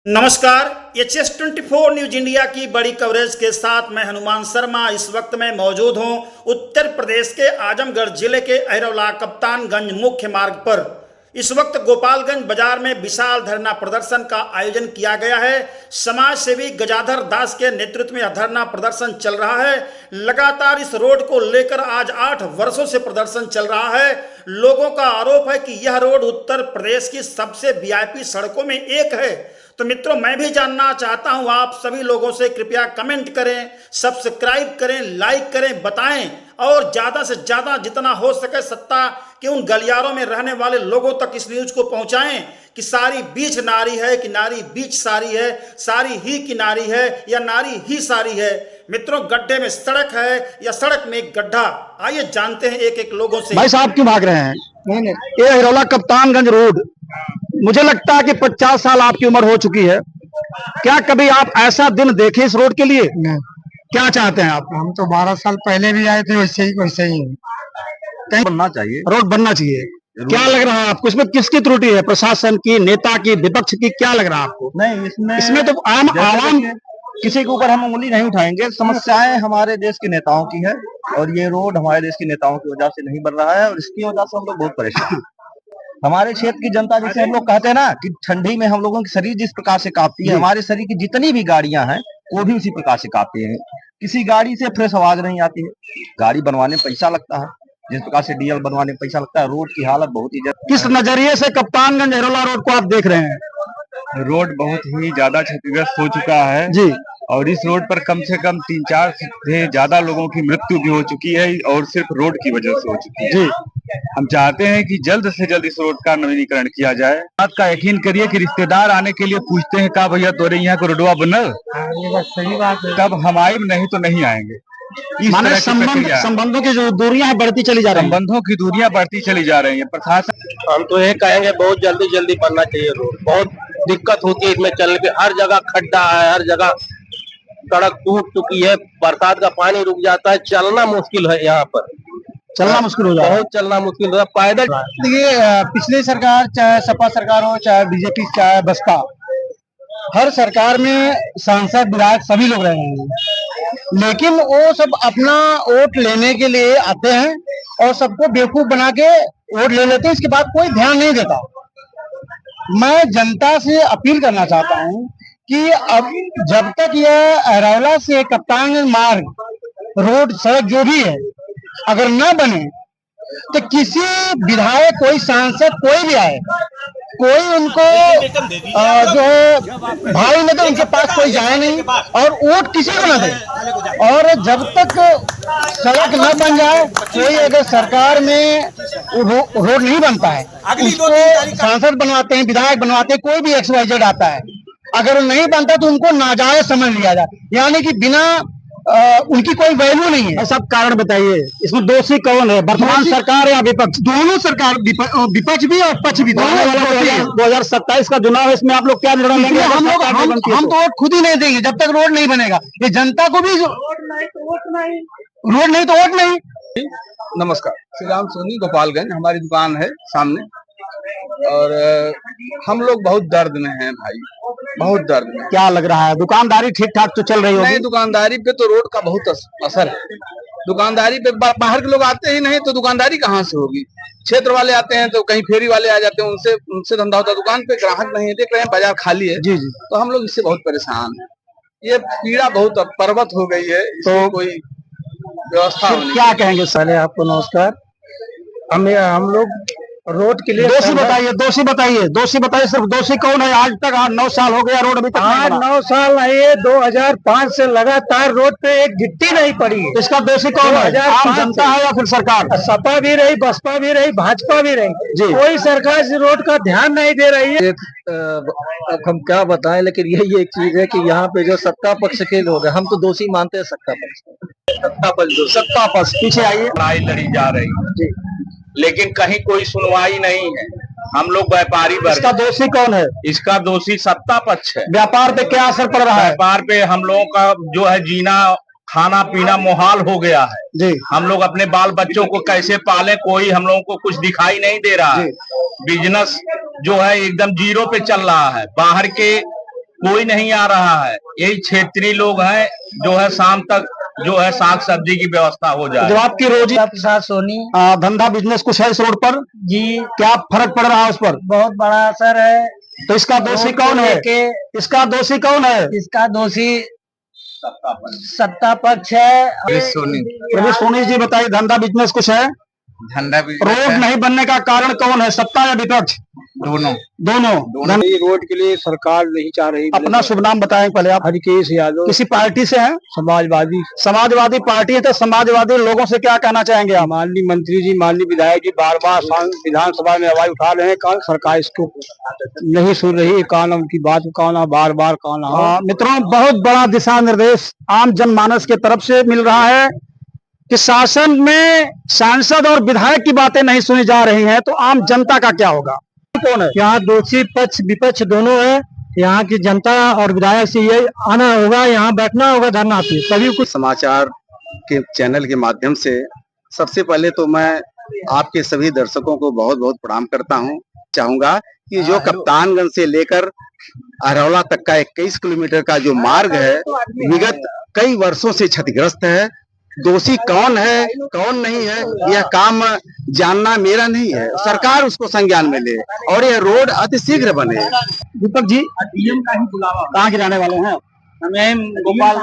नमस्कार। HS24 news India की बड़ी कवरेज के साथ मैं हनुमान शर्मा इस वक्त मैं मौजूद हूं उत्तर प्रदेश के आजमगढ़ जिले के अहिरौला कप्तानगंज मुख्य मार्ग पर। इस वक्त गोपालगंज बाजार में विशाल धरना प्रदर्शन का आयोजन किया गया है। समाज सेवी गजाधर दास के नेतृत्व में यह धरना प्रदर्शन चल रहा है। लगातार इस रोड को लेकर आज 8 वर्षों से प्रदर्शन चल रहा है। लोगों का आरोप है कि यह रोड उत्तर प्रदेश की सबसे वीआईपी सड़कों में एक है। तो मित्रों, मैं भी जानना चाहता हूं आप सभी लोगों से, कृपया कमेंट करें, सब्सक्राइब करें, लाइक करें, बताएं और ज़्यादा से ज़्यादा जितना हो सके सत्ता के उन गलियारों में रहने वाले लोगों तक इस न्यूज़ को पहुंचाएं कि सारी बीच नारी है कि नारी बीच सारी है, सारी ही की नारी है या नारी ही सारी है। मित्रों, गड्ढे में सड़क है या सड़क में एक गड्ढा, आइए जानते हैं एक एक लोगों से। भाई साहब क्यों भाग रहे हैं? ये अहिरौला कप्तानगंज रोड, मुझे लगता है कि 50 साल आपकी उम्र हो चुकी है। क्या कभी आप ऐसा दिन देखे इस रोड के लिए? क्या चाहते हैं आप? हम तो 12 साल पहले भी आए थे, वैसे ही कहीं बनना चाहिए, रोड बनना चाहिए। क्या लग रहा है आपको, इसमें किसकी त्रुटि है? प्रशासन की, नेता की, विपक्ष की? क्या लग रहा है आपको? नहीं इसमें तो आम आवाम किसी के ऊपर हम उंगली नहीं उठाएंगे। समस्याएं हमारे देश के नेताओं की है और ये रोड हमारे देश के नेताओं की वजह से नहीं बन रहा है और इसकी वजह से हम लोग बहुत परेशान हैं। हमारे क्षेत्र की जनता, जैसे हम लोग कहते हैं ना कि ठंडी में हम लोगों की शरीर जिस प्रकार से कांपती है, हमारे शरीर की जितनी भी गाड़ियां हैं वो भी उसी प्रकार से कांपती हैं। किसी गाड़ी से फ्रेश आवाज नहीं आती है। गाड़ी बनवाने में पैसा लगता है, जिस प्रकार से डीजल बनवाने में पैसा लगता है। रोड की हालत बहुत ही किस नजरिए से कप्तानगंज अहिरौला रोड को आप देख रहे हैं? रोड बहुत ही ज्यादा क्षतिग्रस्त हो चुका है जी, और इस रोड पर कम से कम 3-4 से ज्यादा लोगों की मृत्यु भी हो चुकी है और सिर्फ रोड की वजह से हो चुकी है। जी। हम चाहते हैं कि जल्द से जल्द इस रोड का नवीनीकरण किया जाए। बात का यकीन करिए कि रिश्तेदार आने के लिए पूछते हैं का भैया तोरे यहाँ को रोडवा बनल, ये बात सही बात है। तब हम आए नहीं तो नहीं आएंगे। इस माने तरह की प्रक्रिया है। संबंधों की जो दूरियां हैं बढ़ती चली जा रही हैं। संबंधों की दूरियां बढ़ती चली जा रही है। प्रशासन, हम तो ये कहेंगे बहुत जल्दी बनना चाहिए रोड। बहुत दिक्कत होती है इसमें चलने पे, हर जगह खड्डा है, हर जगह सड़क टूट चुकी है, बरसात का पानी रुक जाता है, चलना मुश्किल है यहाँ पर, चलना मुश्किल हो जाए, बहुत चलना मुश्किल है पैदल। देखिए, पिछली सरकार चाहे सपा सरकार हो, चाहे बीजेपी, चाहे बसपा, हर सरकार में सांसद विधायक सभी लोग रहे हैं, लेकिन वो सब अपना वोट लेने के लिए आते हैं और सबको बेवकूफ बना के वोट ले लेते हैं। इसके बाद कोई ध्यान नहीं देता। मैं जनता से अपील करना चाहता हूं कि अब जब तक यह अहिरौला से कप्तानगंज मार्ग रोड सड़क जो भी है अगर न बने तो किसी विधायक, कोई सांसद, कोई भी आए, कोई उनको जो है भाई न दे, उनके पास कोई जाए नहीं और वोट किसी को न दे। और जब तक सड़क न बन जाए, कोई अगर सरकार में रोड नहीं बनता है, उसको सांसद बनवाते हैं, विधायक बनवाते हैं, कोई भी XYZ आता है, अगर नहीं बनता तो उनको नाजायज समझ लिया जाए, यानी कि बिना उनकी कोई वैल्यू नहीं है। सब कारण बताइए, इसमें दोषी कौन है? वर्तमान सरकार या विपक्ष? दोनों सरकार, विपक्ष भी और पक्ष भी। 2027 का चुनाव है, इसमें आप लोग क्या निर्णय लेंगे? हम तो वोट खुद ही नहीं देंगे जब तक रोड नहीं बनेगा। ये जनता को भी रोड नहीं तो वोट नहीं। नमस्कार, श्री राम सोनी, गोपालगंज हमारी दुकान है सामने और हम लोग बहुत दर्द में हैं भाई, बहुत दर्द में। क्या लग रहा है, दुकानदारी ठीक ठाक तो चल रही होगी? नहीं, दुकानदारी पे तो रोड का बहुत असर है। दुकानदारी पे बाहर के लोग आते ही नहीं तो दुकानदारी कहाँ से होगी? क्षेत्र वाले आते हैं तो कहीं फेरी वाले आ जाते हैं, उनसे धंधा होता है। दुकान पे ग्राहक नहीं है, देख रहे हैं बाजार खाली है। जी जी। तो हम लोग इससे बहुत परेशान हैं। ये पीड़ा बहुत पर्वत हो गई है, तो कोई व्यवस्था क्या कहेंगे? पहले आपको नमस्कार। हम लोग रोड के लिए दोषी बताइए, सिर्फ दोषी कौन है? आज तक 9 साल हो गया, रोड अभी तक नहीं बना। 9 साल नहीं है, 2005 से लगातार रोड पे एक गिट्टी नहीं पड़ी। इसका दोषी कौन है? आम जनता है या फिर सरकार? सपा भी रही, बसपा भी रही, भाजपा भी रही जी, कोई सरकार इस रोड का ध्यान नहीं दे रही है। अब हम क्या बताएं, लेकिन यही एक चीज है कि यहाँ पे जो सत्ता पक्ष के लोग हैं, हम तो दोषी मानते हैं सत्ता पक्ष। पीछे आइए। लड़ाई लड़ी जा रही है लेकिन कहीं कोई सुनवाई नहीं है। हम लोग व्यापारी वर्ग, इसका दोषी कौन है? इसका दोषी सत्ता पक्ष है। व्यापार पे क्या असर पड़ रहा है? व्यापार पे हम लोगों का जो है जीना, खाना पीना मुहाल हो गया है जी। हम लोग अपने बाल बच्चों को कैसे पालें, कोई हम लोगों को कुछ दिखाई नहीं दे रहा है। बिजनेस जो है एकदम जीरो पे चल रहा है। बाहर के कोई नहीं आ रहा है। यही क्षेत्रीय लोग हैं जो है शाम तक जो है साग सब्जी की व्यवस्था हो जाए। जब आपकी रोजी प्रसाद सोनी धंधा बिजनेस कुछ है इस रोड पर, जी, क्या फर्क पड़ रहा है उस पर? बहुत बड़ा असर है। तो इसका दोषी कौन है? इसका दोषी कौन है? इसका दोषी सत्ता पक्ष है। प्रवीण सोनी जी बताइए, धंधा बिजनेस कुछ है? धंधा रोड नहीं बनने का कारण कौन है, सत्ता या विपक्ष? दोनों दोनों। रोड के लिए सरकार नहीं चाह रही। अपना शुभ नाम बताएं पहले आप। हरिकेश यादव, किसी पार्टी से हैं? समाजवादी पार्टी है, तो समाजवादी लोगों से क्या कहना चाहेंगे आप? माननीय मंत्री जी, माननीय विधायक जी बार बार विधानसभा में आवाज उठा रहे हैं, कौन सरकार इसको नहीं सुन रही, कौन उनकी बात कौन बार बार कौन। मित्रों, बहुत बड़ा दिशा निर्देश आम जनमानस के तरफ से मिल रहा है कि शासन में सांसद और विधायक की बातें नहीं सुनी जा रही हैं, तो आम जनता का क्या होगा? कौन है यहाँ? दोषी पक्ष विपक्ष दोनों है। यहाँ की जनता और विधायक से ये आना होगा, यहाँ बैठना होगा धरना पे, तभी कुछ। समाचार के चैनल के माध्यम से सबसे पहले तो मैं आपके सभी दर्शकों को बहुत बहुत प्रणाम करता हूं। चाहूंगा कि जो कप्तानगंज से लेकर अरौला तक का 21 किलोमीटर का जो मार्ग है, विगत कई वर्षों से क्षतिग्रस्त है। दोषी कौन है कौन नहीं है, यह काम जानना मेरा नहीं है, सरकार उसको संज्ञान में ले और यह रोड अतिशीघ्र बने। दीपक जी, कहाँ के रहने वाले हैं? हमें गोपाल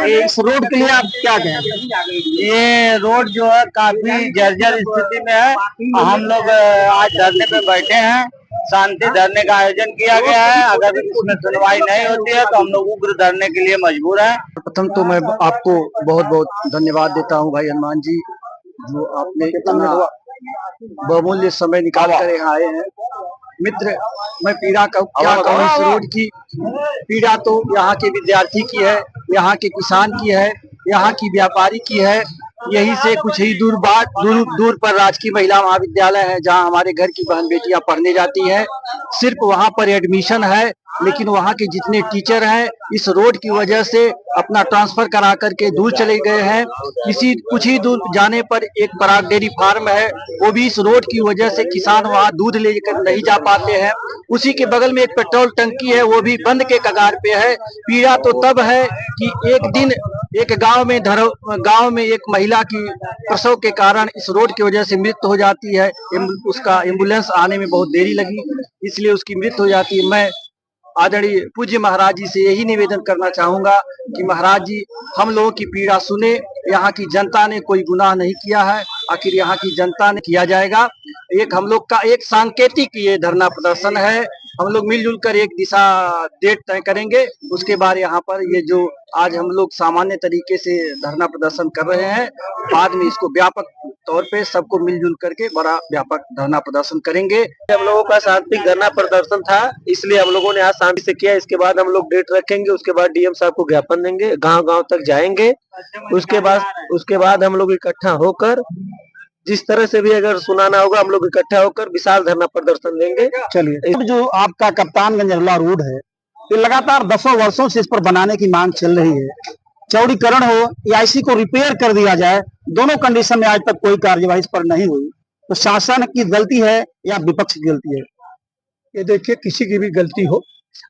इस रोड के लिए आप क्या कहेंगे? ये रोड जो है काफी जर्जर स्थिति में है। हम लोग आज धरने पे बैठे हैं, शांति धरने का आयोजन किया गया है। अगर इसमें सुनवाई नहीं होती है तो हम लोग उग्र धरने के लिए मजबूर हैं। प्रथम तो मैं आपको बहुत बहुत धन्यवाद देता हूं भाई हनुमान जी, जो आपने इतना बहुमूल्य समय निकाल कर यहाँ आए हैं। मित्र, मैं पीड़ा का क्या कहूँ, इस रोड की पीड़ा तो यहाँ के विद्यार्थी की है, यहाँ के किसान की है, यहाँ की व्यापारी की है। यही से कुछ ही दूर दूर पर राजकीय महिला महाविद्यालय है, जहाँ हमारे घर की बहन बेटियां पढ़ने जाती हैं। सिर्फ वहाँ पर एडमिशन है, लेकिन वहाँ के जितने टीचर हैं इस रोड की वजह से अपना ट्रांसफर करा करके दूर चले गए हैं। कुछ ही दूर जाने पर एक पराग डेयरी फार्म है, वो भी इस रोड की वजह से किसान वहाँ दूध लेकर नहीं जा पाते हैं। उसी के बगल में एक पेट्रोल टंकी है, वो भी बंद के कगार पे है। पीड़ा तो तब है कि एक दिन एक गांव में एक महिला की प्रसव के कारण इस रोड की वजह से मृत्यु हो जाती है। उसका एम्बुलेंस आने में बहुत देरी लगी, इसलिए उसकी मृत्यु हो जाती है। मैं आदरणीय पूज्य महाराज जी से यही निवेदन करना चाहूंगा कि महाराज जी हम लोगों की पीड़ा सुने। यहाँ की जनता ने कोई गुनाह नहीं किया है, आखिर यहाँ की जनता ने किया जाएगा। एक हम लोग का एक सांकेतिक ये धरना प्रदर्शन है। हम लोग मिलजुल कर एक दिशा डेट तय करेंगे, उसके बाद यहाँ पर ये जो आज हम लोग सामान्य तरीके से धरना प्रदर्शन कर रहे हैं, बाद में इसको व्यापक तौर पे सबको मिलजुल करके बड़ा व्यापक धरना प्रदर्शन करेंगे। हम लोगों का शांति धरना प्रदर्शन था, इसलिए हम लोगों ने आज शांति से किया। इसके बाद हम लोग डेट रखेंगे, उसके बाद डीएम साहब को ज्ञापन देंगे, गांव-गांव तक जाएंगे। उसके बाद हम लोग इकट्ठा होकर जिस तरह से भी अगर सुनाना होगा, हम लोग इकट्ठा होकर विशाल धरना प्रदर्शन देंगे। चलिए, जो आपका कप्तानगंज अरौला रोड है, ये लगातार 10 वर्षों से इस पर बनाने की मांग चल रही है। चौड़ीकरण हो या इसी को रिपेयर कर दिया जाए, दोनों कंडीशन में आज तक कोई कार्यवाही इस पर नहीं हुई। तो शासन की गलती है या विपक्ष की गलती है? ये देखिए, किसी की भी गलती हो,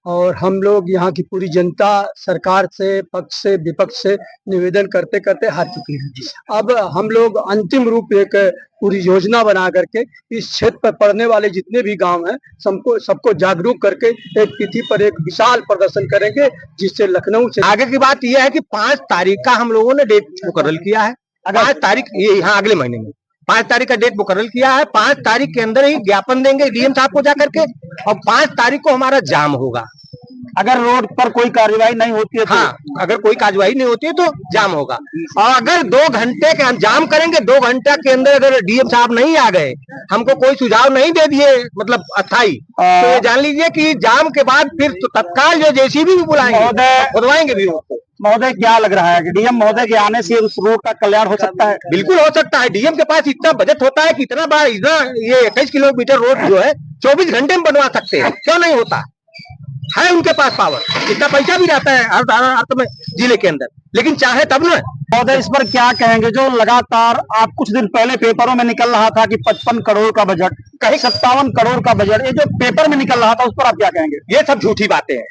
और हम लोग यहाँ की पूरी जनता सरकार से, पक्ष से, विपक्ष से निवेदन करते करते हार चुकी है। अब हम लोग अंतिम रूप एक पूरी योजना बना करके इस क्षेत्र पर पड़ने वाले जितने भी गांव हैं सबको जागरूक करके एक तिथि पर एक विशाल प्रदर्शन करेंगे, जिससे लखनऊ से आगे की बात यह है कि 5 तारीख का हम लोगों ने डेट मुकर्रर किया है। 5 तारीख ये यहाँ अगले महीने में 5 तारीख का डेट मुकर्रर किया है। 5 तारीख के अंदर ही ज्ञापन देंगे डीएम साहब को जाकर के, और 5 तारीख को हमारा जाम होगा। अगर रोड पर कोई कार्यवाही नहीं होती है तो? हाँ, अगर कोई कार्यवाही नहीं होती है तो जाम होगा। और अगर 2 घंटे के हम जाम करेंगे, 2 घंटे के अंदर अगर डीएम साहब नहीं आ गए, हमको कोई सुझाव नहीं दे दिए, मतलब अस्थायी, तो ये जान लीजिए कि जाम के बाद फिर तो तत्काल जो जेसीबी भी बुलाएंगे, खुदवाएंगे भी उसको। महोदय, क्या लग रहा है कि डीएम महोदय के आने से उस रोड का कल्याण हो सकता है? बिल्कुल हो सकता है। डीएम के पास इतना बजट होता है कि इतना बड़ा ये 21 किलोमीटर रोड जो है 24 घंटे में बनवा सकते हैं। क्यों नहीं होता है? उनके पास पावर, इतना पैसा भी रहता है अर्थ में जिले के अंदर, लेकिन चाहे तब ना। महोदय, इस पर क्या कहेंगे? जो लगातार आप कुछ दिन पहले पेपरों में निकल रहा था कि 55 करोड़ का बजट, कहीं 57 करोड़ का बजट, ये जो पेपर में निकल रहा था, उस पर आप क्या कहेंगे? ये सब झूठी बातें हैं।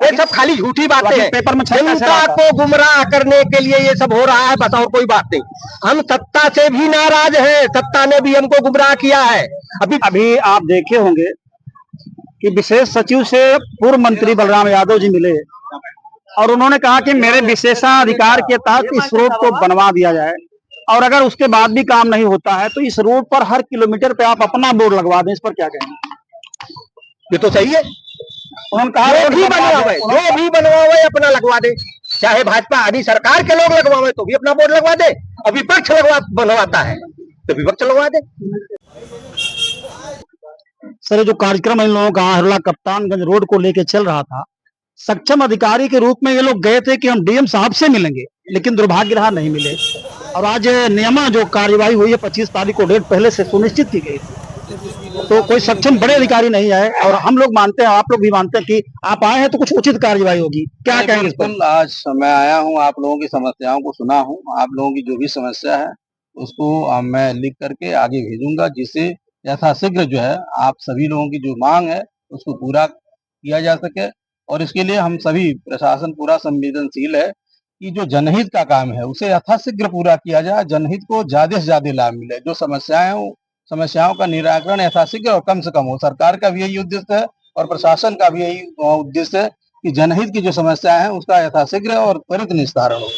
ये सब खाली झूठी बातें हैं। पेपर में छपा कैसे जनता रहा था? को गुमराह करने के लिए ये सब हो रहा है, बस और कोई बात नहीं। हम सत्ता से भी नाराज हैं, सत्ता ने भी हमको गुमराह किया है। अभी आप देखे होंगे कि विशेष सचिव से पूर्व मंत्री बलराम यादव जी मिले और उन्होंने कहा कि मेरे विशेषाधिकार के तहत इस रोड को बनवा दिया जाए, और अगर उसके बाद भी काम नहीं होता है तो इस रोड पर हर किलोमीटर पे आप अपना बोर्ड लगवा दें। इस पर क्या कहेंगे? ये तो सही है, उन्होंने कहा जो रोड भी बनवा बनवावे, दो। जो भी बनवावे अपना लगवा दे, चाहे भाजपा आदि सरकार के लोग लगवावे तो भी अपना बोर्ड लगवा दे, और विपक्ष बनवाता है तो विपक्ष लगवा दे। सर, ये जो कार्यक्रम इन लोगों का अहरौला कप्तानगंज रोड को लेके चल रहा था, सक्षम अधिकारी के रूप में ये लोग गए थे कि हम डीएम साहब से मिलेंगे, लेकिन दुर्भाग्य रहा नहीं मिले। और आज नियमा जो कार्यवाही हुई है 25 तारीख को डेट पहले से सुनिश्चित की गई थी, तो कोई सक्षम बड़े अधिकारी नहीं आए, और हम लोग मानते हैं, आप लोग भी मानते हैं कि आप आए हैं तो कुछ उचित कार्यवाही होगी। क्या कहेंगे इस पर? बिल्कुल, आज मैं आया हूँ, आप लोगों की समस्याओं को सुना हूँ, आप लोगों की जो भी समस्या है उसको मैं लिख करके आगे भेजूंगा, जिससे यथाशीघ्र जो है आप सभी लोगों की जो मांग है उसको पूरा किया जा सके। और इसके लिए हम सभी प्रशासन पूरा संवेदनशील है कि जो जनहित का काम है उसे यथाशीघ्र पूरा किया जाए, जनहित को ज्यादा से ज्यादा लाभ मिले, जो समस्याएं हो समस्याओं का निराकरण यथाशीघ्र और कम से कम हो। सरकार का भी यही उद्देश्य है और प्रशासन का भी यही उद्देश्य है कि जनहित की जो समस्याएं हैं उसका यथाशीघ्र और त्वरित निस्तारण हो।